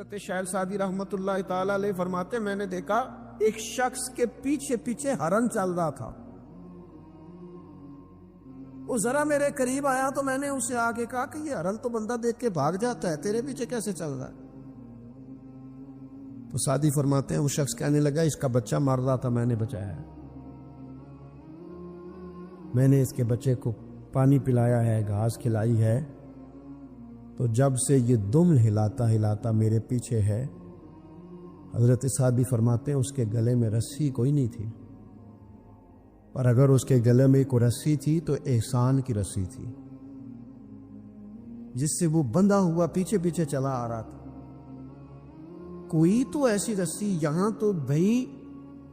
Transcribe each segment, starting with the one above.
حضرت شاعر سعدی رحمت اللہ تعالی علیہ فرماتے میں نے دیکھا ایک شخص کے پیچھے پیچھے ہرن چل رہا تھا. وہ ذرا میرے قریب آیا تو میں نے اسے آگے کہا کہ یہ ہرن تو بندہ دیکھ کے بھاگ جاتا ہے، تیرے پیچھے کیسے چل رہا ہے؟ تو سعدی فرماتے ہیں وہ شخص کہنے لگا اس کا بچہ مر رہا تھا، میں نے بچایا ہے، میں نے اس کے بچے کو پانی پلایا ہے، گھاس کھلائی ہے، تو جب سے یہ دم ہلاتا ہلاتا میرے پیچھے ہے. حضرت سعدی فرماتے ہیں اس کے گلے میں رسی کوئی نہیں تھی، پر اگر اس کے گلے میں کوئی رسی تھی تو احسان کی رسی تھی، جس سے وہ بندھا ہوا پیچھے پیچھے چلا آ رہا تھا. کوئی تو ایسی رسی، یہاں تو بھائی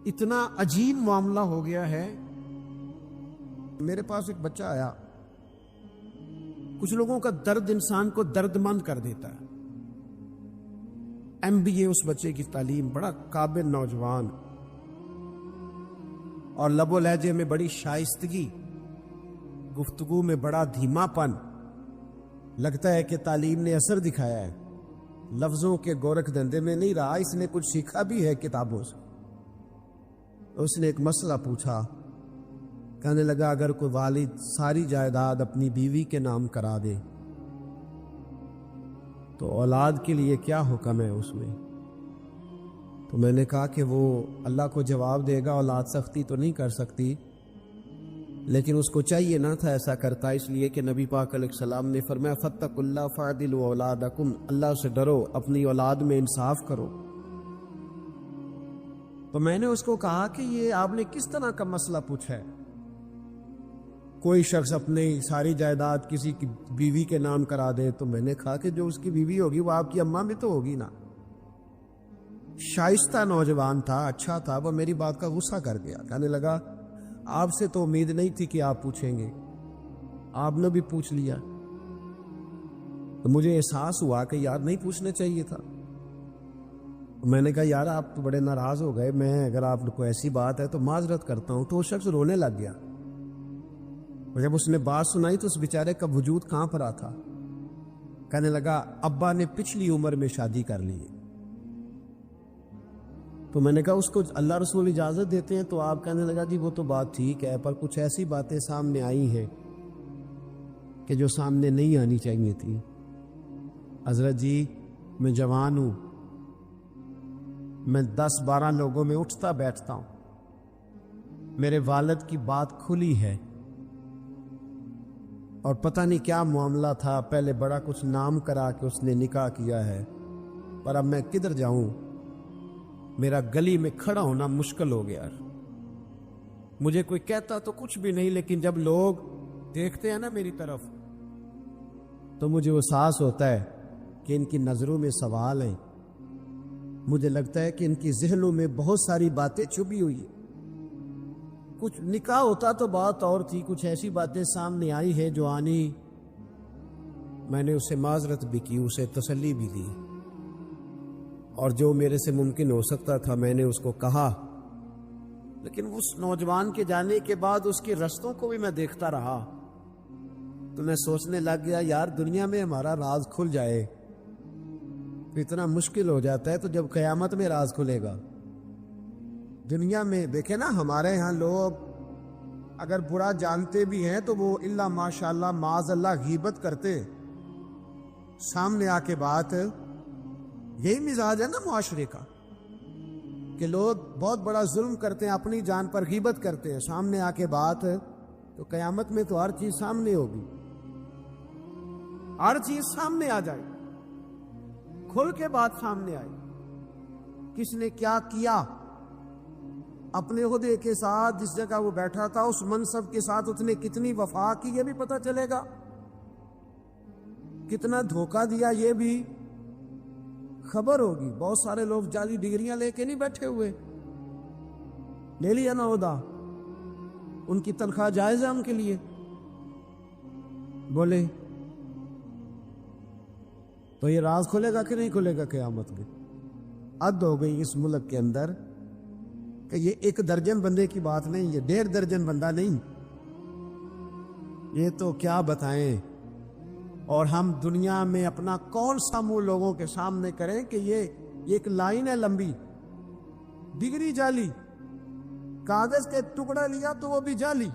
اتنا عجیب معاملہ ہو گیا ہے. میرے پاس ایک بچہ آیا، کچھ لوگوں کا درد انسان کو درد مند کر دیتا ہے. MBA اس بچے کی تعلیم، بڑا قابل نوجوان، اور لب و لہجے میں بڑی شائستگی، گفتگو میں بڑا دھیما پن، لگتا ہے کہ تعلیم نے اثر دکھایا ہے، لفظوں کے گورکھ دھندے میں نہیں رہا، اس نے کچھ سیکھا بھی ہے کتابوں سے. اس نے ایک مسئلہ پوچھا، کہنے لگا اگر کوئی والد ساری جائیداد اپنی بیوی کے نام کرا دے تو اولاد کے لیے کیا حکم ہے اس میں؟ تو میں نے کہا کہ وہ اللہ کو جواب دے گا، اولاد سختی تو نہیں کر سکتی، لیکن اس کو چاہیے نہ تھا ایسا کرتا، اس لیے کہ نبی پاک علیہ السلام نے فرمایا فاتقوا اللہ فاعدلوا اولادکم، اللہ سے ڈرو، اپنی اولاد میں انصاف کرو. تو میں نے اس کو کہا کہ یہ آپ نے کس طرح کا مسئلہ پوچھا ہے؟ کوئی شخص اپنی ساری جائیداد کسی کی بیوی کے نام کرا دے. تو میں نے کہا کہ جو اس کی بیوی ہوگی وہ آپ کی اماں بھی تو ہوگی نا. شائستہ نوجوان تھا، اچھا تھا، وہ میری بات کا غصہ کر گیا، کہنے لگا آپ سے تو امید نہیں تھی کہ آپ پوچھیں گے، آپ نے بھی پوچھ لیا. تو مجھے احساس ہوا کہ یار نہیں پوچھنا چاہیے تھا. میں نے کہا یار آپ تو بڑے ناراض ہو گئے، میں اگر آپ کو ایسی بات ہے تو معذرت کرتا ہوں. تو وہ شخص رونے لگ گیا. جب اس نے بات سنائی تو اس بیچارے کا وجود کانپ رہا تھا. کہنے لگا ابا نے پچھلی عمر میں شادی کر لی. تو میں نے کہا اس کو اللہ رسول اجازت دیتے ہیں؟ تو آپ کہنے لگا جی وہ تو بات ٹھیک ہے، پر کچھ ایسی باتیں سامنے آئی ہیں کہ جو سامنے نہیں آنی چاہیے تھی. حضرت جی میں جوان ہوں، میں 10-12 لوگوں میں اٹھتا بیٹھتا ہوں، میرے والد کی بات کھلی ہے، اور پتہ نہیں کیا معاملہ تھا، پہلے بڑا کچھ نام کرا کہ اس نے نکاح کیا ہے، پر اب میں کدھر جاؤں؟ میرا گلی میں کھڑا ہونا مشکل ہو گیا. مجھے کوئی کہتا تو کچھ بھی نہیں، لیکن جب لوگ دیکھتے ہیں نا میری طرف تو مجھے احساس ہوتا ہے کہ ان کی نظروں میں سوال ہیں. مجھے لگتا ہے کہ ان کی ذہنوں میں بہت ساری باتیں چھپی ہوئی ہیں. کچھ نکاح ہوتا تو بات اور تھی، کچھ ایسی باتیں سامنے آئی ہیں جو آنی. میں نے اسے معذرت بھی کی، اسے تسلی بھی دی، اور جو میرے سے ممکن ہو سکتا تھا میں نے اس کو کہا. لیکن اس نوجوان کے جانے کے بعد اس کے رستوں کو بھی میں دیکھتا رہا تو میں سوچنے لگ گیا یار دنیا میں ہمارا راز کھل جائے تو اتنا مشکل ہو جاتا ہے، تو جب قیامت میں راز کھلے گا. دنیا میں دیکھیں نا ہمارے ہاں لوگ اگر برا جانتے بھی ہیں تو وہ الا ماشاء اللہ معاذ اللہ غیبت کرتے، سامنے آ کے بات. یہی مزاج ہے نا معاشرے کا کہ لوگ بہت بڑا ظلم کرتے ہیں، اپنی جان پر غیبت کرتے ہیں، سامنے آ کے بات تو قیامت میں تو ہر چیز سامنے ہوگی، ہر چیز سامنے آ جائے، کھل کے بات سامنے آئے. کس نے کیا کیا اپنے عہدے کے ساتھ، جس جگہ وہ بیٹھا تھا اس منصب کے ساتھ اس نے کتنی وفا کی یہ بھی پتہ چلے گا، کتنا دھوکہ دیا یہ بھی خبر ہوگی. بہت سارے لوگ جعلی ڈگریاں لے کے نہیں بیٹھے ہوئے، لے لیا نا عہدہ، ان کی تنخواہ جائز ہے ان کے لیے. بولے تو یہ راز کھلے گا کہ نہیں کھلے گا قیامت میں؟ حد ہو گئی اس ملک کے اندر کہ یہ 1 درجن بندے کی بات نہیں، یہ 1.5 درجن بندہ نہیں. یہ تو کیا بتائیں اور ہم دنیا میں اپنا کون سا منہ لوگوں کے سامنے کریں کہ یہ ایک لائن ہے لمبی، ڈگری جعلی، کاغذ کے ٹکڑا لیا تو وہ بھی جعلی۔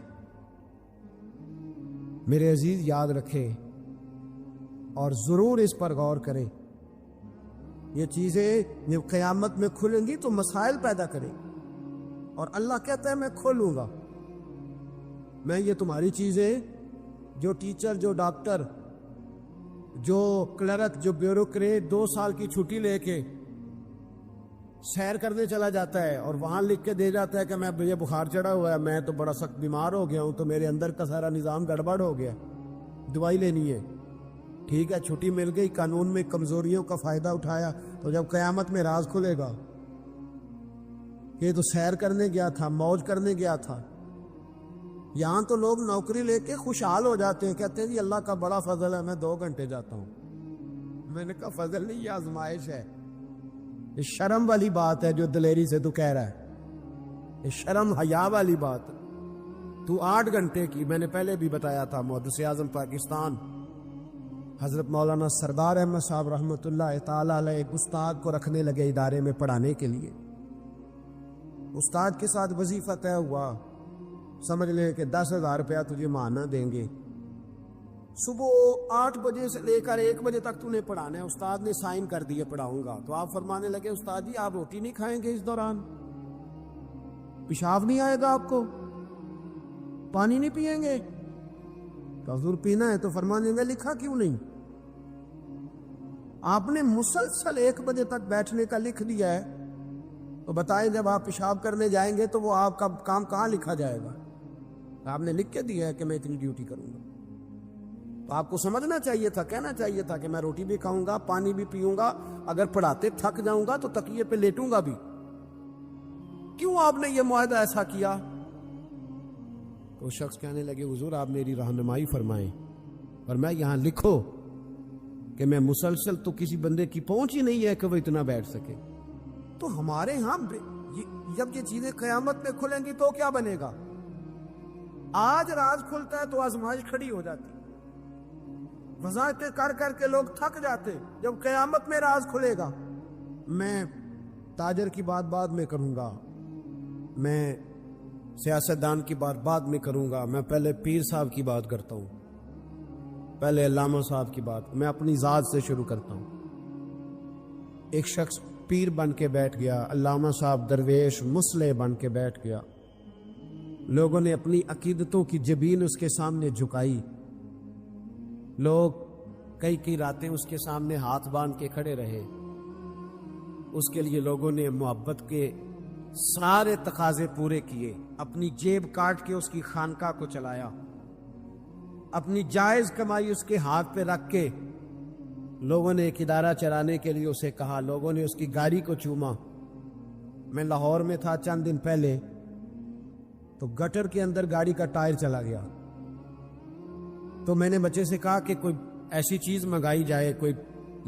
میرے عزیز یاد رکھیں اور ضرور اس پر غور کریں، یہ چیزیں جب قیامت میں کھلیں گی تو مسائل پیدا کریں، اور اللہ کہتا ہے میں کھولوں گا۔ میں یہ تمہاری چیزیں، جو ٹیچر، جو ڈاکٹر، جو کلرک، جو بیوروکریٹ 2 سال کی چھٹی لے کے سیر کرنے چلا جاتا ہے اور وہاں لکھ کے دے جاتا ہے کہ میں مجھے بخار چڑھا ہوا ہے، میں تو بڑا سخت بیمار ہو گیا ہوں، تو میرے اندر کا سارا نظام گڑبڑ ہو گیا، دوائی لینی ہے، ٹھیک ہے چھٹی مل گئی، قانون میں کمزوریوں کا فائدہ اٹھایا، تو جب قیامت میں راز کھلے گا کہ یہ تو سیر کرنے گیا تھا، موج کرنے گیا تھا۔ یہاں تو لوگ نوکری لے کے خوشحال ہو جاتے ہیں، کہتے ہیں جی اللہ کا بڑا فضل ہے، میں 2 گھنٹے جاتا ہوں۔ میں نے کہا فضل نہیں، یہ آزمائش ہے، یہ شرم والی بات ہے جو دلیری سے تو کہہ رہا ہے، یہ شرم حیا والی بات۔ تو 8 گھنٹے کی، میں نے پہلے بھی بتایا تھا، محدث اعظم پاکستان حضرت مولانا سردار احمد صاحب رحمۃ اللہ تعالی علیہ ایک استاد کو رکھنے لگے ادارے میں پڑھانے کے لیے۔ استاد کے ساتھ وظیفہ طے ہوا، سمجھ لے کہ 10,000 روپیہ تجھے ماہانہ دیں گے، صبح 8 بجے سے لے کر 1 بجے تک تو نے پڑھانا ہے۔ استاد نے سائن کر دیے پڑھاؤں گا، تو آپ فرمانے لگے استاد جی آپ روٹی نہیں کھائیں گے اس دوران؟ پیشاب نہیں آئے گا آپ کو؟ پانی نہیں پیئیں گے؟ تو حضور پینا ہے، تو فرمانے لگے لکھا کیوں نہیں؟ آپ نے مسلسل 1 بجے تک بیٹھنے کا لکھ دیا ہے، تو بتائیں جب آپ پیشاب کرنے جائیں گے تو وہ آپ کا کام کہاں لکھا جائے گا؟ آپ نے لکھ کے دیا ہے کہ میں اتنی ڈیوٹی کروں گا، تو آپ کو سمجھنا چاہیے تھا، کہنا چاہیے تھا کہ میں روٹی بھی کھاؤں گا، پانی بھی پیوں گا، اگر پڑھاتے تھک جاؤں گا تو تکیے پہ لیٹوں گا بھی۔ کیوں آپ نے یہ معاہدہ ایسا کیا؟ تو شخص کہنے لگے حضور آپ میری رہنمائی فرمائیں، اور میں یہاں لکھو کہ میں مسلسل، تو کسی بندے کی پہنچ ہی نہیں ہے کہ وہ اتنا بیٹھ سکے۔ تو ہمارے ہاں جب یہ چیزیں قیامت میں کھلیں گی تو کیا بنے گا؟ آج راز کھلتا ہے تو آزمائش کھڑی ہو جاتی، وظائفیں کر کر کے لوگ تھک جاتے۔ جب قیامت میں راز کھلے گا، میں تاجر کی بات بعد میں کروں گا، میں سیاستدان کی بات بعد میں کروں گا، میں پہلے پیر صاحب کی بات کرتا ہوں، پہلے علامہ صاحب کی بات، میں اپنی ذات سے شروع کرتا ہوں۔ ایک شخص پیر بن کے بیٹھ گیا، علامہ صاحب درویش مصلح بن کے بیٹھ گیا، لوگوں نے اپنی عقیدتوں کی جبین اس کے سامنے جھکائی، لوگ کئی راتیں اس کے سامنے ہاتھ باندھ کے کھڑے رہے، اس کے لیے لوگوں نے محبت کے سارے تقاضے پورے کیے، اپنی جیب کاٹ کے اس کی خانقاہ کو چلایا، اپنی جائز کمائی اس کے ہاتھ پہ رکھ کے لوگوں نے ایک ادارہ چلانے کے لیے اسے کہا، لوگوں نے اس کی گاڑی کو چوما۔ میں لاہور میں تھا چند دن پہلے، تو گٹر کے اندر گاڑی کا ٹائر چلا گیا، تو میں نے بچے سے کہا کہ کوئی ایسی چیز منگائی جائے، کوئی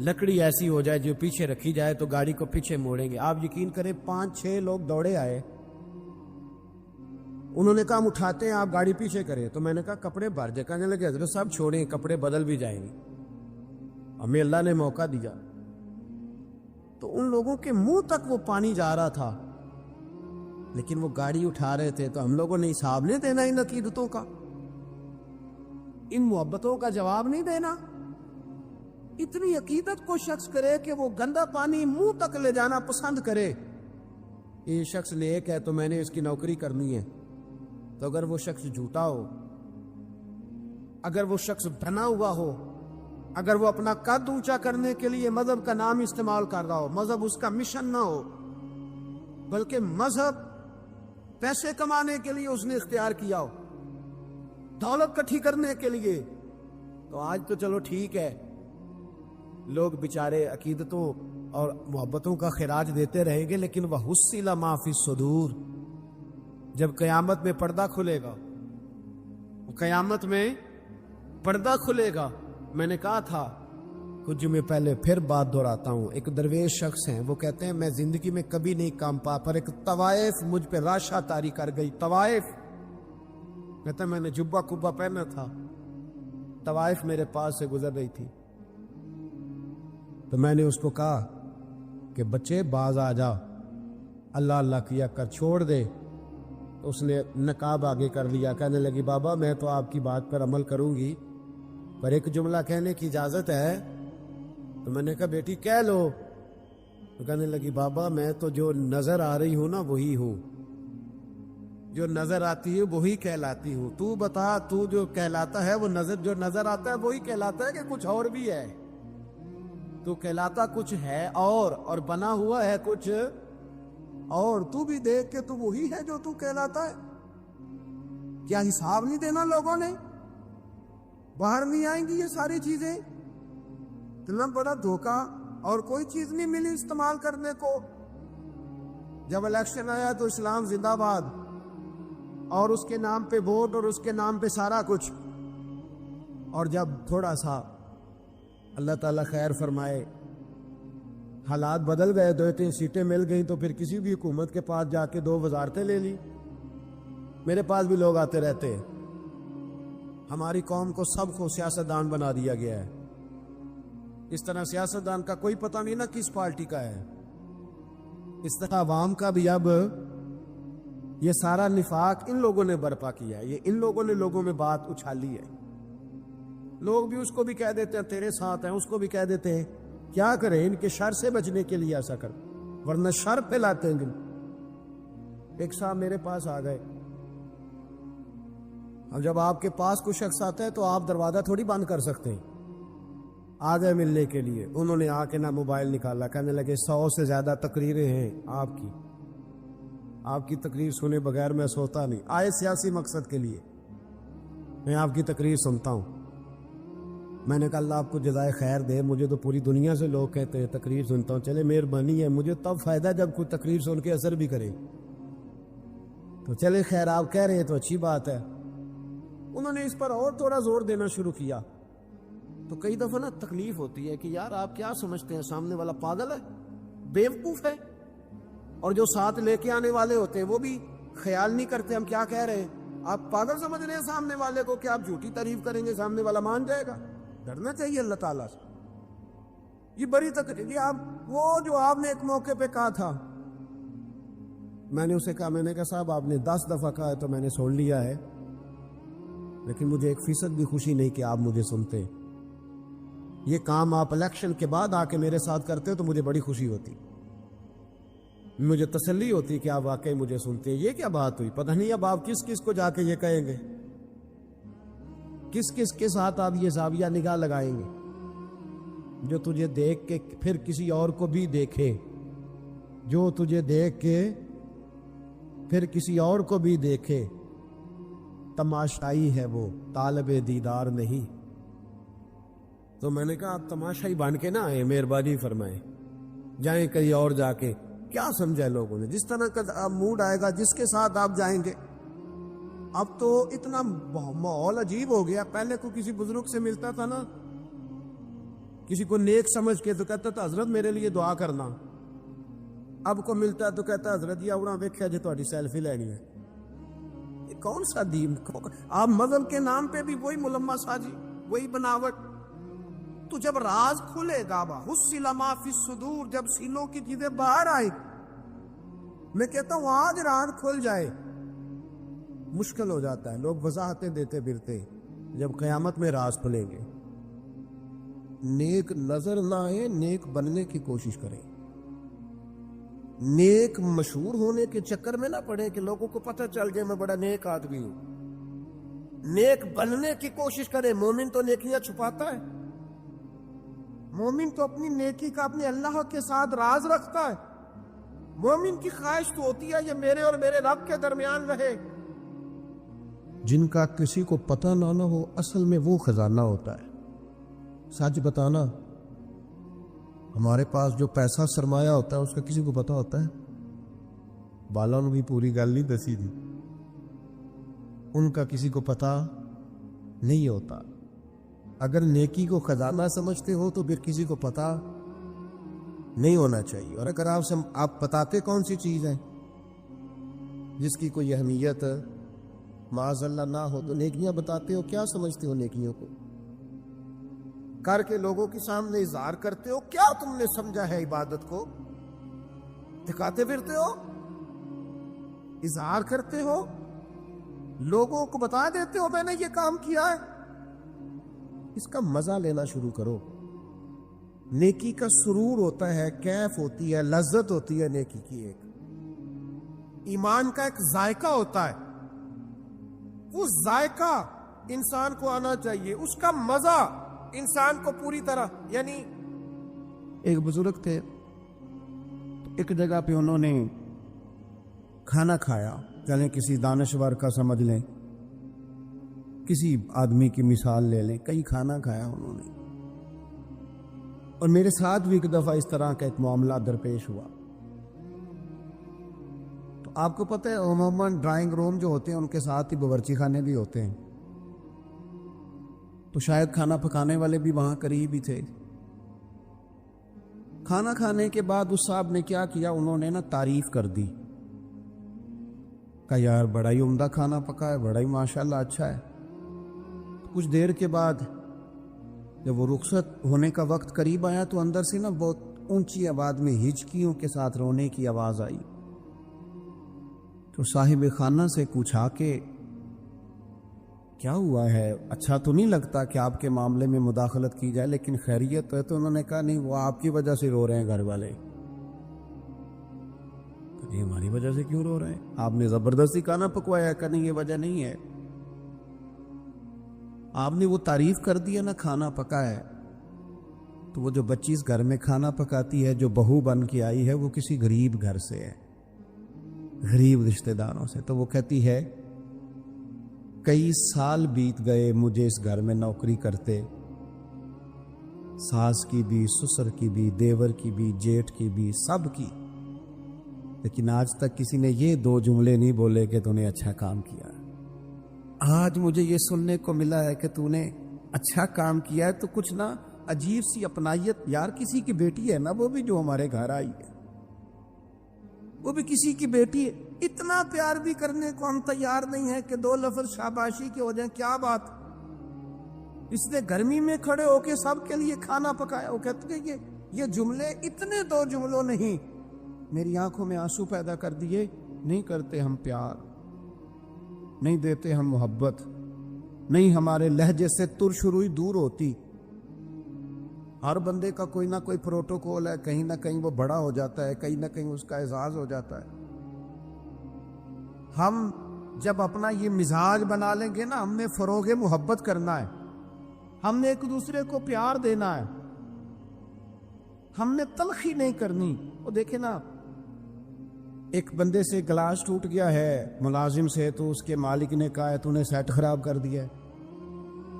لکڑی ایسی ہو جائے جو پیچھے رکھی جائے تو گاڑی کو پیچھے موڑیں گے۔ آپ یقین کریں 5-6 لوگ دوڑے آئے، انہوں نے کہا ہم اٹھاتے ہیں، آپ گاڑی پیچھے کریں۔ تو میں نے کہا کپڑے بھر جائے، کہنے لگے حضرت صاحب چھوڑیں، کپڑے بدل بھی جائیں گے، ہمیں اللہ نے موقع دیا۔ تو ان لوگوں کے منہ تک وہ پانی جا رہا تھا، لیکن وہ گاڑی اٹھا رہے تھے، تو ہم لوگوں نے حساب نہیں دینا ان عقیدتوں کا، ان محبتوں کا جواب نہیں دینا۔ اتنی عقیدت کو شخص کرے کہ وہ گندا پانی منہ تک لے جانا پسند کرے، یہ شخص نیک ہے تو میں نے اس کی نوکری کرنی ہے۔ تو اگر وہ شخص جھوٹا ہو، اگر وہ شخص بنا ہوا ہو، اگر وہ اپنا قد اونچا کرنے کے لیے مذہب کا نام استعمال کر رہا ہو، مذہب اس کا مشن نہ ہو، بلکہ مذہب پیسے کمانے کے لیے اس نے اختیار کیا ہو، دولت کٹھی کرنے کے لیے، تو آج تو چلو ٹھیک ہے، لوگ بیچارے عقیدتوں اور محبتوں کا خراج دیتے رہیں گے، لیکن وَحُصِّلَ مَا فِي الصُّدُورِ، جب قیامت میں پردہ کھلے گا، قیامت میں پردہ کھلے گا۔ میں نے کہا تھا کچھ جمعے پہلے، پھر بات دہراتا ہوں، ایک درویش شخص ہیں، وہ کہتے ہیں میں زندگی میں کبھی نہیں کام پا، پر ایک طوائف مجھ پہ راشا طاری کر گئی، طوائف، کہتا ہے میں نے جبہ کبہ پہنا تھا، طوائف میرے پاس سے گزر رہی تھی، تو میں نے اس کو کہا کہ بچے باز آ جا، اللہ اللہ کیا کر، چھوڑ دے۔ تو اس نے نقاب آگے کر لیا، کہنے لگی بابا میں تو آپ کی بات پر عمل کروں گی، پر ایک جملہ کہنے کی اجازت ہے؟ تو میں نے کہا بیٹی کہہ لو۔ تو کہنے لگی بابا میں تو جو نظر آ رہی ہوں نا وہی ہوں، جو نظر آتی ہے وہی کہلاتی ہوں، تو بتا تو جو کہلاتا ہے وہ جو نظر آتا ہے وہی کہلاتا ہے کہ کچھ اور بھی ہے؟ تو کہلاتا کچھ ہے اور بنا ہوا ہے کچھ اور، تو بھی دیکھ کے تو وہی ہے جو تو کہلاتا ہے۔ کیا حساب نہیں دینا لوگوں نے؟ باہر نہیں آئیں گی یہ ساری چیزیں؟ اتنا بڑا دھوکہ، اور کوئی چیز نہیں ملی استعمال کرنے کو۔ جب الیکشن آیا تو اسلام زندہ باد، اور اس کے نام پہ ووٹ اور اس کے نام پہ سارا کچھ، اور جب تھوڑا سا اللہ تعالیٰ خیر فرمائے حالات بدل گئے، 2-3 سیٹیں مل گئیں، تو پھر کسی بھی حکومت کے پاس جا کے 2 وزارتیں لے لی۔ میرے پاس بھی لوگ آتے رہتے ہیں۔ ہماری قوم کو سب کو سیاستدان بنا دیا گیا ہے، اس طرح سیاستدان کا کوئی پتہ نہیں نا کس پارٹی کا ہے۔ اس طرح عوام کا بھی اب یہ سارا نفاق ان لوگوں نے برپا کیا ہے، یہ ان لوگوں نے لوگوں میں بات اچھالی ہے۔ لوگ بھی اس کو بھی کہہ دیتے ہیں تیرے ساتھ ہیں، اس کو بھی کہہ دیتے ہیں۔ کیا کریں؟ ان کے شر سے بچنے کے لیے ایسا کر، ورنہ شر پھیلاتے ہیں۔ ایک صاحب میرے پاس آ گئے۔ اب جب آپ کے پاس کوئی شخص آتا ہے تو آپ دروازہ تھوڑی بند کر سکتے ہیں۔ آ گئے ملنے کے لیے، انہوں نے آ کے نہ موبائل نکالا، کہنے لگے 100 سے زیادہ تقریریں ہیں آپ کی تقریر سنے بغیر میں سوتا نہیں۔ آئے سیاسی مقصد کے لیے، میں آپ کی تقریر سنتا ہوں۔ میں نے کہا اللہ آپ کو جزائے خیر دے، مجھے تو پوری دنیا سے لوگ کہتے ہیں تقریر سنتا ہوں، چلے مہربانی ہے، مجھے تب فائدہ جب کوئی تقریر سن کے اثر بھی کرے، تو چلے خیر آپ کہہ رہے ہیں تو اچھی بات ہے۔ انہوں نے اس پر اور تھوڑا زور دینا شروع کیا، تو کئی دفعہ نا تکلیف ہوتی ہے کہ یار آپ کیا سمجھتے ہیں سامنے والا پاگل ہے، بیوقوف ہے، اور جو ساتھ لے کے آنے والے ہوتے ہیں وہ بھی خیال نہیں کرتے ہم کیا کہہ رہے ہیں۔ آپ پاگل سمجھ رہے ہیں سامنے والے کو کہ آپ جھوٹی تعریف کریں گے سامنے والا مان جائے گا؟ ڈرنا چاہیے اللہ تعالیٰ سے۔ یہ بڑی تکلیف، آپ وہ جو آپ نے ایک موقع پہ کہا تھا، میں نے اسے کہا، میں نے کہا صاحب آپ نے 10 دفعہ کہا ہے تو میں نے سن لیا ہے، لیکن مجھے 1% بھی خوشی نہیں کہ آپ مجھے سنتے۔ یہ کام آپ الیکشن کے بعد آ کے میرے ساتھ کرتے تو مجھے بڑی خوشی ہوتی، مجھے تسلی ہوتی کہ آپ واقعی مجھے سنتے ہیں۔ یہ کیا بات ہوئی؟ پتہ نہیں اب آپ کس کس کو جا کے یہ کہیں گے، کس کس کے ساتھ آپ یہ زاویہ نگاہ لگائیں گے، جو تجھے دیکھ کے پھر کسی اور کو بھی دیکھے، جو تجھے دیکھ کے پھر کسی اور کو بھی دیکھے۔ تماشائی ہے وہ، طالب دیدار نہیں۔ تو میں نے کہا آپ تماشائی بن کے نہ آئے، مہربانی فرمائیں، جائیں کہیں اور جا کے۔ کیا سمجھا لوگوں نے؟ جس طرح کا موڈ آئے گا، جس کے ساتھ آپ جائیں گے۔ اب تو اتنا ماحول عجیب ہو گیا، پہلے کو کسی بزرگ سے ملتا تھا نا، کسی کو نیک سمجھ کے تو کہتا تھا حضرت میرے لیے دعا کرنا، اب کو ملتا تو کہتا حضرت یہ اڑا ویکھیا جی تہاڈی سیلفی لینی ہے۔ یہ کون سا دین؟ آپ مذہب کے نام پہ بھی وہی ملما سازی، وہی بناوٹ۔ تو جب راز کھلے گا، حصل ما فی الصدور، جب سینوں کی چیزیں باہر آئیں، میں کہتا ہوں آج راز کھل جائے، مشکل ہو جاتا ہے۔ لوگ وضاحتیں دیتے پھرتے، جب قیامت میں راز کھلیں گے۔ نیک نظر نہ آئے، نیک بننے کی کوشش کریں، نیک مشہور ہونے کے چکر میں نہ پڑے کہ لوگوں کو پتہ چل جائے میں بڑا نیک آدمی ہوں۔ نیک بننے کی کوشش کریں۔ مومن تو نیکیاں چھپاتا ہے، مومن تو اپنی نیکی کا اپنے اللہ کے ساتھ راز رکھتا ہے۔ مومن کی خواہش تو ہوتی ہے یہ میرے اور میرے رب کے درمیان رہے۔ جن کا کسی کو پتہ نہ ہو، اصل میں وہ خزانہ ہوتا ہے۔ سچ بتانا، ہمارے پاس جو پیسہ سرمایہ ہوتا ہے اس کا کسی کو پتہ ہوتا ہے؟ بالوں نے بھی پوری گل نہیں دسی تھی، ان کا کسی کو پتہ نہیں ہوتا۔ اگر نیکی کو خزانہ سمجھتے ہو تو پھر کسی کو پتہ نہیں ہونا چاہیے۔ اور اگر آپ بتاتے کون سی چیز ہے جس کی کوئی اہمیت معاذ اللہ نہ ہو، تو نیکیاں بتاتے ہو، کیا سمجھتے ہو نیکیوں کو؟ کر کے لوگوں کے سامنے اظہار کرتے ہو. کیا تم نے سمجھا ہے عبادت کو؟ دکھاتے پھرتے ہو، اظہار کرتے ہو، لوگوں کو بتا دیتے ہو میں نے یہ کام کیا ہے. اس کا مزہ لینا شروع کرو. نیکی کا سرور ہوتا ہے، کیف ہوتی ہے، لذت ہوتی ہے نیکی کی. ایک ایمان کا ایک ذائقہ ہوتا ہے، وہ ذائقہ انسان کو آنا چاہیے، اس کا مزہ انسان کو پوری طرح. یعنی ایک بزرگ تھے، ایک جگہ پہ انہوں نے کھانا کھایا، چلیں کسی دانشور کا سمجھ لیں، کسی آدمی کی مثال لے لیں، کئی کھانا کھایا انہوں نے. اور میرے ساتھ بھی ایک دفعہ اس طرح کا ایک معاملہ درپیش ہوا. تو آپ کو پتہ ہے عموماً ڈرائنگ روم جو ہوتے ہیں ان کے ساتھ ہی باورچی خانے بھی ہوتے ہیں، تو شاید کھانا پکانے والے بھی وہاں قریب ہی تھے. کھانا کھانے کے بعد اس صاحب نے کیا کیا، انہوں نے نا تعریف کر دی، کہا یار بڑا ہی عمدہ کھانا پکا ہے، بڑا ہی ماشاءاللہ اچھا ہے. کچھ دیر کے بعد جب وہ رخصت ہونے کا وقت قریب آیا تو اندر سے نا بہت اونچی آواز میں ہچکیوں کے ساتھ رونے کی آواز آئی. تو صاحب خانہ سے پوچھا کہ کیا ہوا ہے، اچھا تو نہیں لگتا کہ آپ کے معاملے میں مداخلت کی جائے، لیکن خیریت ہے؟ تو انہوں نے کہا نہیں، وہ آپ کی وجہ سے رو رہے ہیں گھر والے. کہ ہماری وجہ سے کیوں رو رہے ہیں؟ آپ نے زبردستی کھانا پکوایا. کہ نہیں، یہ وجہ نہیں ہے، آپ نے وہ تعریف کر دیا نا کھانا پکا ہے. تو وہ جو بچی اس گھر میں کھانا پکاتی ہے، جو بہو بن کے آئی ہے، وہ کسی غریب گھر سے ہے، غریب رشتہ داروں سے. تو وہ کہتی ہے کئی سال بیت گئے مجھے اس گھر میں نوکری کرتے، ساس کی بھی، سسر کی بھی، دیور کی بھی، جیٹھ کی بھی، سب کی، لیکن آج تک کسی نے یہ دو جملے نہیں بولے کہ تو نے اچھا کام کیا. آج مجھے یہ سننے کو ملا ہے کہ تو نے اچھا کام کیا ہے. تو کچھ نا عجیب سی اپنائیت. یار کسی کی بیٹی ہے نا وہ بھی، جو ہمارے گھر آئی ہے، وہ بھی کسی کی بیٹی ہے. اتنا پیار بھی کرنے کو ہم تیار نہیں ہے کہ 2 لفظ شاباشی کے ہو جائیں. کیا بات، اس نے گرمی میں کھڑے ہو کے سب کے لیے کھانا پکایا. وہ کہتے ہیں یہ جملے اتنے 2 جملوں نہیں میری آنکھوں میں آنسو پیدا کر دیے. نہیں کرتے ہم پیار، نہیں دیتے ہم محبت، نہیں ہمارے لہجے سے ترشروئی دور ہوتی. ہر بندے کا کوئی نہ کوئی پروٹوکول ہے، کہیں نہ کہیں وہ بڑا ہو جاتا ہے، کہیں نہ کہیں اس کا اعزاز ہو جاتا ہے. ہم جب اپنا یہ مزاج بنا لیں گے نا، ہم نے فروغ محبت کرنا ہے، ہم نے ایک دوسرے کو پیار دینا ہے، ہم نے تلخی نہیں کرنی. وہ دیکھیں نا، ایک بندے سے گلاس ٹوٹ گیا ہے ملازم سے، تو اس کے مالک نے کہا ہے تو نے سیٹ خراب کر دیا ہے،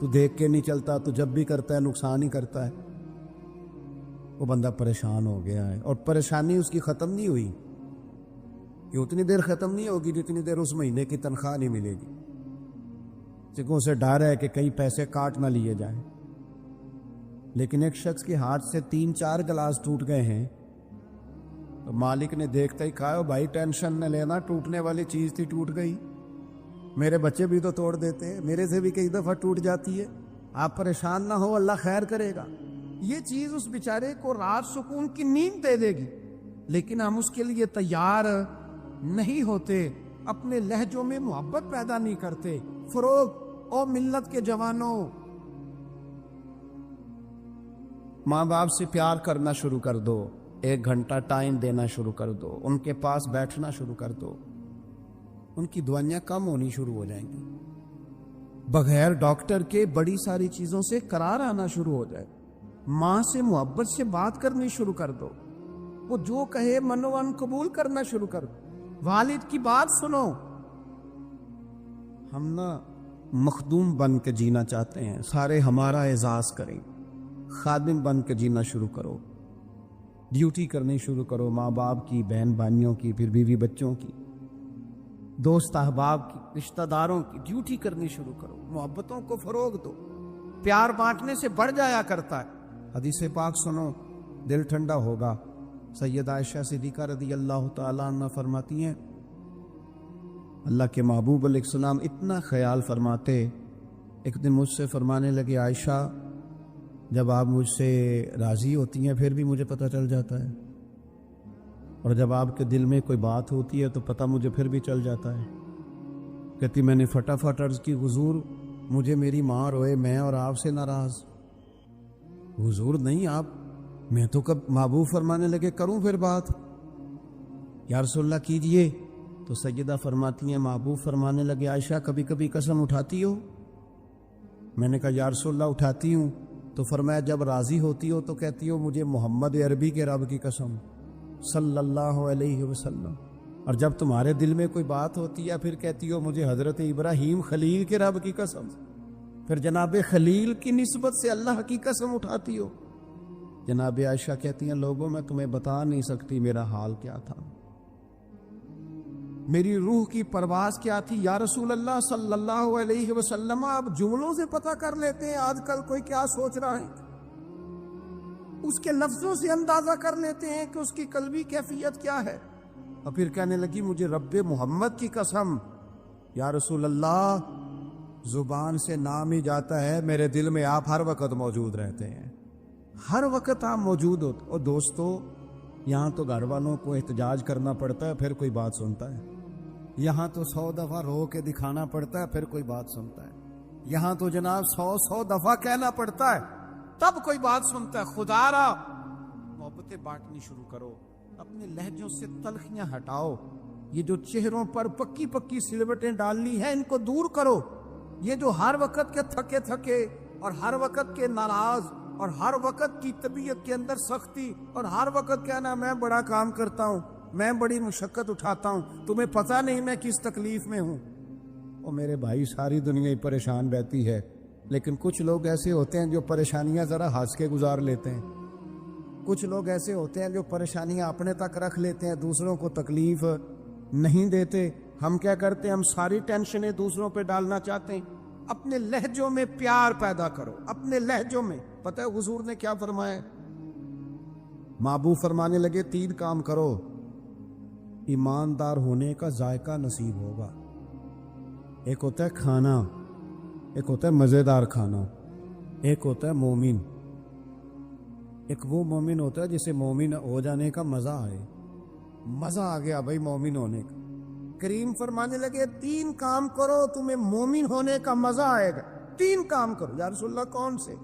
تو دیکھ کے نہیں چلتا، تو جب بھی کرتا ہے نقصان ہی کرتا ہے. وہ بندہ پریشان ہو گیا ہے، اور پریشانی اس کی ختم نہیں ہوئی. یہ اتنی دیر ختم نہیں ہوگی جتنی دیر اس مہینے کی تنخواہ نہیں ملے گی. چکوں سے ڈر ہے کہ کئی پیسے کاٹ نہ لیے جائیں. لیکن ایک شخص کے ہاتھ سے 3-4 گلاس ٹوٹ گئے ہیں، تو مالک نے دیکھتا ہی کہا بھائی ٹینشن نہ لینا، ٹوٹنے والی چیز تھی، ٹوٹ گئی، میرے بچے بھی تو توڑ دیتے ہیں، میرے سے بھی کئی دفعہ ٹوٹ جاتی ہے، آپ پریشان نہ ہو، اللہ خیر کرے گا. یہ چیز اس بیچارے کو رات سکون کی نیند دے دے گی. لیکن ہم اس کے لیے تیار نہیں ہوتے، اپنے لہجوں میں محبت پیدا نہیں کرتے. فروغ او ملت کے جوانوں، ماں باپ سے پیار کرنا شروع کر دو، 1 گھنٹہ ٹائم دینا شروع کر دو، ان کے پاس بیٹھنا شروع کر دو، ان کی دوائیاں کم ہونی شروع ہو جائیں گی. بغیر ڈاکٹر کے بڑی ساری چیزوں سے قرار آنا شروع ہو جائے. ماں سے محبت سے بات کرنی شروع کر دو، وہ جو کہے منوان قبول کرنا شروع کر دو. والد کی بات سنو. ہم نا مخدوم بن کے جینا چاہتے ہیں، سارے ہمارا اعزاز کریں. خادم بن کے جینا شروع کرو، ڈیوٹی کرنی شروع کرو، ماں باپ کی، بہن بھائیوں کی، پھر بیوی بچوں کی، دوست احباب کی، رشتہ داروں کی ڈیوٹی کرنی شروع کرو. محبتوں کو فروغ دو. پیار بانٹنے سے بڑھ جایا کرتا ہے. حدیث پاک سنو، دل ٹھنڈا ہوگا. سیدہ عائشہ صدیقہ رضی اللہ تعالیٰ عنہ فرماتی ہیں، اللہ کے محبوب علیہ السلام اتنا خیال فرماتے، ایک دن مجھ سے فرمانے لگے عائشہ جب آپ مجھ سے راضی ہوتی ہیں پھر بھی مجھے پتہ چل جاتا ہے، اور جب آپ کے دل میں کوئی بات ہوتی ہے تو پتہ مجھے پھر بھی چل جاتا ہے۔ کہتی میں نے فٹافٹ عرض کی حضور مجھے میری ماں روئے، میں اور آپ سے ناراض۔ حضور نہیں آپ، میں تو کب محبوب فرمانے لگے کروں پھر بات، یا رسول اللہ کیجئے۔ تو سیدہ فرماتی ہیں محبوب فرمانے لگے عائشہ کبھی کبھی قسم اٹھاتی ہو؟ میں نے کہا یا رسول اللہ اٹھاتی ہوں۔ تو فرمایا جب راضی ہوتی ہو تو کہتی ہو مجھے محمد عربی کے رب کی قسم صلی اللہ علیہ وسلم، اور جب تمہارے دل میں کوئی بات ہوتی ہے پھر کہتی ہو مجھے حضرت ابراہیم خلیل کے رب کی قسم، پھر جناب خلیل کی نسبت سے اللہ کی قسم اٹھاتی ہو۔ جناب عائشہ کہتی ہیں لوگوں میں تمہیں بتا نہیں سکتی میرا حال کیا تھا، میری روح کی پرواز کیا تھی۔ یا رسول اللہ صلی اللہ علیہ وسلم آپ جملوں سے پتہ کر لیتے ہیں آج کل کوئی کیا سوچ رہا ہے، اس کے لفظوں سے اندازہ کر لیتے ہیں کہ اس کی قلبی کیفیت کیا ہے۔ اور پھر کہنے لگی مجھے رب محمد کی قسم یا رسول اللہ زبان سے نام ہی جاتا ہے، میرے دل میں آپ ہر وقت موجود رہتے ہیں، ہر وقت آپ موجود ہوتے۔ اور دوستو یہاں تو گھر والوں کو احتجاج کرنا پڑتا ہے پھر کوئی بات سنتا ہے، یہاں تو 100 دفعہ رو کے دکھانا پڑتا ہے پھر کوئی بات سنتا ہے، یہاں تو جناب 100 دفعہ کہنا پڑتا ہے تب کوئی بات سنتا ہے۔ خدا را محبتیں بانٹنی شروع کرو، اپنے لہجوں سے تلخیاں ہٹاؤ، یہ جو چہروں پر پکی پکی سلوٹیں ڈالنی ہیں ان کو دور کرو، یہ جو ہر وقت کے تھکے تھکے اور ہر وقت کے ناراض اور ہر وقت کی طبیعت کے اندر سختی اور ہر وقت کہنا میں بڑا کام کرتا ہوں، میں بڑی مشقت اٹھاتا ہوں، تمہیں پتہ نہیں میں کس تکلیف میں ہوں۔ اور میرے بھائی ساری دنیا ہی پریشان رہتی ہے، لیکن کچھ لوگ ایسے ہوتے ہیں جو پریشانیاں ذرا ہنس کے گزار لیتے ہیں، کچھ لوگ ایسے ہوتے ہیں جو پریشانیاں اپنے تک رکھ لیتے ہیں، دوسروں کو تکلیف نہیں دیتے۔ ہم کیا کرتے ہیں، ہم ساری ٹینشنیں دوسروں پہ ڈالنا چاہتے ہیں۔ اپنے لہجوں میں پیار پیدا کرو، اپنے لہجوں میں۔ پتہ ہے حضور نے کیا فرمایا؟ محبوب فرمانے لگے 3 کام کرو ایماندار ہونے کا ذائقہ نصیب ہوگا۔ ایک ہوتا ہے کھانا، ایک ہوتا ہے مزیدار کھانا، ایک ہوتا ہے مومن۔ ایک وہ مومن ہوتا ہے جسے مومن ہو جانے کا مزہ آئے، مزہ آ گیا بھائی مومن ہونے کا۔ کریم فرمانے لگے 3 کام کرو تمہیں مومن ہونے کا مزہ آئے گا۔ 3 کام کرو۔ یا رسول اللہ کون سے؟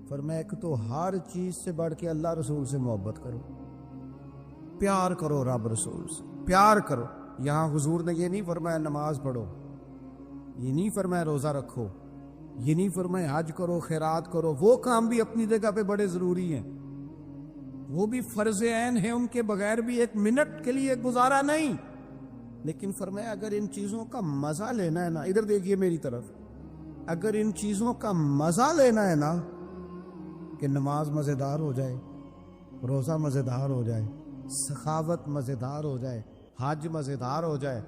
فرمایا ایک تو ہر چیز سے بڑھ کے اللہ رسول سے محبت کرو، پیار کرو، رب رسول سے پیار کرو۔ یہاں حضور نے یہ نہیں فرمایا نماز پڑھو، یہ نہیں فرمایا روزہ رکھو، یہ نہیں فرمایا حج کرو، خیرات کرو، وہ کام بھی اپنی جگہ پہ بڑے ضروری ہیں، وہ بھی فرض عین ہیں، ان کے بغیر بھی 1 منٹ کے لیے گزارا نہیں۔ لیکن فرمایا اگر ان چیزوں کا مزہ لینا ہے نا، ادھر دیکھیے میری طرف، اگر ان چیزوں کا مزہ لینا ہے نا کہ نماز مزیدار ہو جائے، روزہ مزیدار ہو جائے، سخاوت مزیدار ہو جائے، حج مزیدار ہو جائے،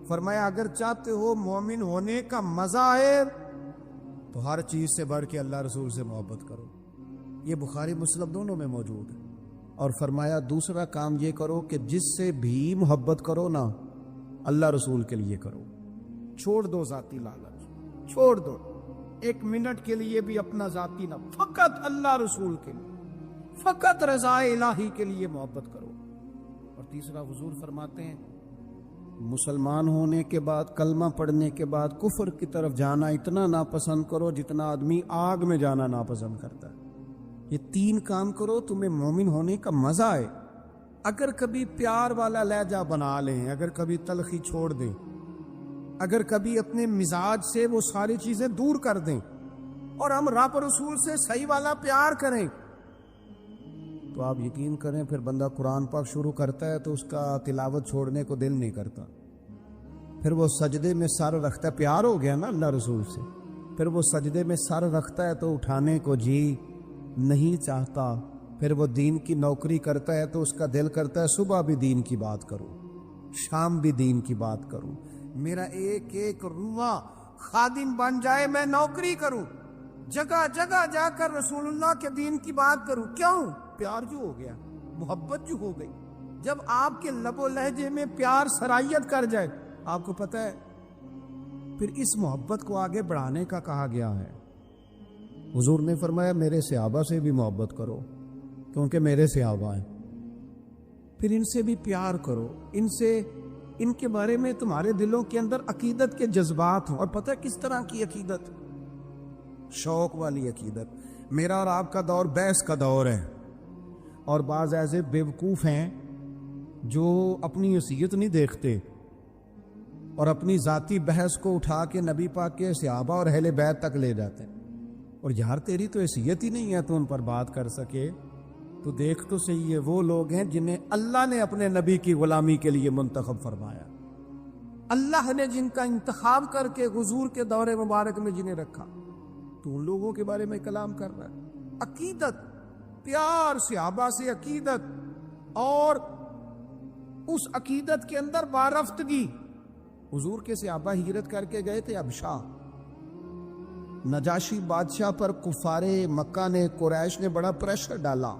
فرمایا اگر چاہتے ہو مومن ہونے کا مزہ آئے تو ہر چیز سے بڑھ کے اللہ رسول سے محبت کرو۔ یہ بخاری مسلم دونوں میں موجود ہے۔ اور فرمایا دوسرا کام یہ کرو کہ جس سے بھی محبت کرو نا اللہ رسول کے لیے کرو، چھوڑ دو ذاتی لالچ، چھوڑ دو 1 منٹ کے لیے بھی اپنا ذاتی نہ، فقط اللہ رسول کے لیے، فقط رضا الہی کے لیے محبت کرو۔ اور تیسرا حضور فرماتے ہیں مسلمان ہونے کے بعد، کلمہ پڑھنے کے بعد کفر کی طرف جانا اتنا ناپسند کرو جتنا آدمی آگ میں جانا ناپسند کرتا ہے۔ یہ 3 کام کرو تمہیں مومن ہونے کا مزہ آئے۔ اگر کبھی پیار والا لہجہ بنا لیں، اگر کبھی تلخی چھوڑ دیں، اگر کبھی اپنے مزاج سے وہ ساری چیزیں دور کر دیں اور ہم رب رسول سے صحیح والا پیار کریں تو آپ یقین کریں پھر بندہ قرآن پاک شروع کرتا ہے تو اس کا تلاوت چھوڑنے کو دل نہیں کرتا، پھر وہ سجدے میں سر رکھتا ہے، پیار ہو گیا نا اللہ رسول سے، پھر وہ سجدے میں سر رکھتا ہے تو اٹھانے کو جی نہیں چاہتا، پھر وہ دین کی نوکری کرتا ہے تو اس کا دل کرتا ہے صبح بھی دین کی بات کروں، شام بھی دین کی بات کروں، میرا ایک ایک روح خادم بن جائے، میں نوکری کروں، جگہ جگہ جا کر رسول اللہ کے دین کی بات کروں۔ کیوں؟ پیار جو ہو گیا، محبت جو ہو گئی۔ جب آپ کے لب و لہجے میں پیار سرائیت کر جائے، آپ کو پتہ ہے پھر اس محبت کو آگے بڑھانے کا کہا گیا ہے۔ حضور نے فرمایا میرے صحابہ سے بھی محبت کرو کیونکہ میرے صحابہ ہیں، پھر ان سے بھی پیار کرو، ان کے بارے میں تمہارے دلوں کے اندر عقیدت کے جذبات ہوں۔ اور پتہ کس طرح کی عقیدت؟ شوق والی عقیدت۔ میرا اور آپ کا دور بحث کا دور ہے، اور بعض ایسے بیوقوف ہیں جو اپنی حیثیت نہیں دیکھتے اور اپنی ذاتی بحث کو اٹھا کے نبی پاک کے صحابہ اور اہل بیت تک لے جاتے ہیں۔ اور یار تیری تو حیثیت ہی نہیں ہے تو ان پر بات کر سکے، تو دیکھ تو صحیح ہے وہ لوگ ہیں جنہیں اللہ نے اپنے نبی کی غلامی کے لیے منتخب فرمایا، اللہ نے جن کا انتخاب کر کے حضور کے دور مبارک میں جنہیں رکھا، تو ان لوگوں کے بارے میں کلام کر رہا ہے۔ عقیدت، پیار صحابہ سے عقیدت، اور اس عقیدت کے اندر وارفتگی۔ حضور کے صحابہ ہجرت کر کے گئے تھے حبشہ، نجاشی بادشاہ پر کفار مکہ نے، قریش نے بڑا پریشر ڈالا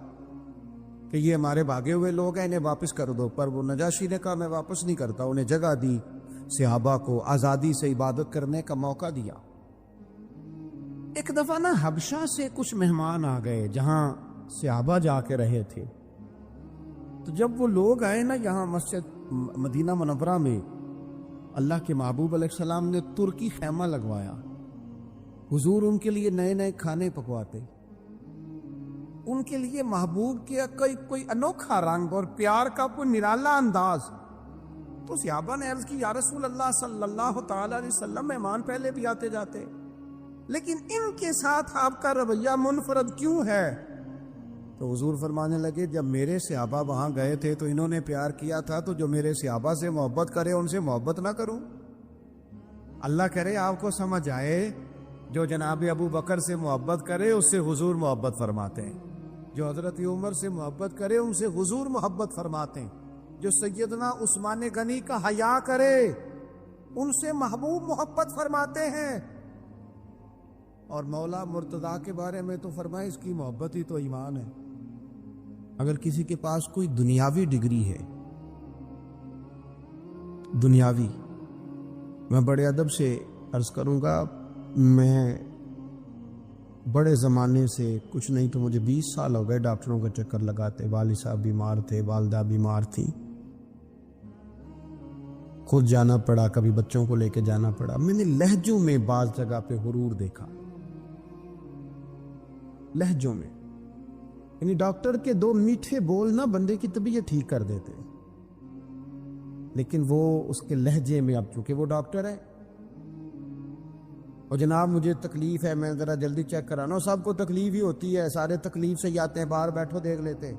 کہ یہ ہمارے بھاگے ہوئے لوگ ہیں، انہیں واپس کر دو، پر وہ نجاشی نے کہا میں واپس نہیں کرتا، انہیں جگہ دی، صحابہ کو آزادی سے عبادت کرنے کا موقع دیا۔ ایک دفعہ نا حبشہ سے کچھ مہمان آ گئے جہاں صحابہ جا کے رہے تھے، تو جب وہ لوگ آئے نا یہاں مسجد مدینہ منورہ میں، اللہ کے محبوب علیہ السلام نے ترکی خیمہ لگوایا، حضور ان کے لیے نئے نئے کھانے پکواتے، ان کے لیے محبوب کے کوئی انوکھا رنگ اور پیار کا کوئی نرالا انداز۔ تو صحابہ نے عرض کی یا رسول اللہ صلی اللہ تعالی علیہ وسلم، مہمان پہلے بھی آتے جاتے، لیکن ان کے ساتھ آپ کا رویہ منفرد کیوں ہے؟ تو حضور فرمانے لگے جب میرے صحابہ وہاں گئے تھے تو انہوں نے پیار کیا تھا، تو جو میرے صحابہ سے محبت کرے ان سے محبت نہ کروں؟ اللہ کرے آپ کو سمجھ آئے، جو جناب ابو بکر سے محبت کرے اس سے حضور محبت فرماتے ہیں، جو حضرت عمر سے محبت کرے ان سے حضور محبت فرماتے ہیں، جو سیدنا عثمان غنی کا حیا کرے ان سے محبوب محبت فرماتے ہیں۔ اور مولا مرتضیٰ کے بارے میں تو فرمائے اس کی محبت ہی تو ایمان ہے۔ اگر کسی کے پاس کوئی دنیاوی ڈگری ہے، دنیاوی، میں بڑے ادب سے عرض کروں گا، میں بڑے زمانے سے کچھ نہیں تو مجھے 20 سال ہو گئے ڈاکٹروں کا چکر لگاتے، والد صاحب بیمار تھے، والدہ بیمار تھی، خود جانا پڑا، کبھی بچوں کو لے کے جانا پڑا۔ میں نے لہجوں میں بعض جگہ پہ غرور دیکھا، لہجوں میں، یعنی ڈاکٹر کے دو میٹھے بول نہ بندے کی طبیعت ٹھیک کر دیتے، لیکن وہ اس کے لہجے میں، اب چونکہ وہ ڈاکٹر ہے، اور جناب مجھے تکلیف ہے، میں ذرا جلدی چیک کرانا، سب کو تکلیف ہی ہوتی ہے، سارے تکلیف سے ہی آتے ہیں، باہر بیٹھو دیکھ لیتے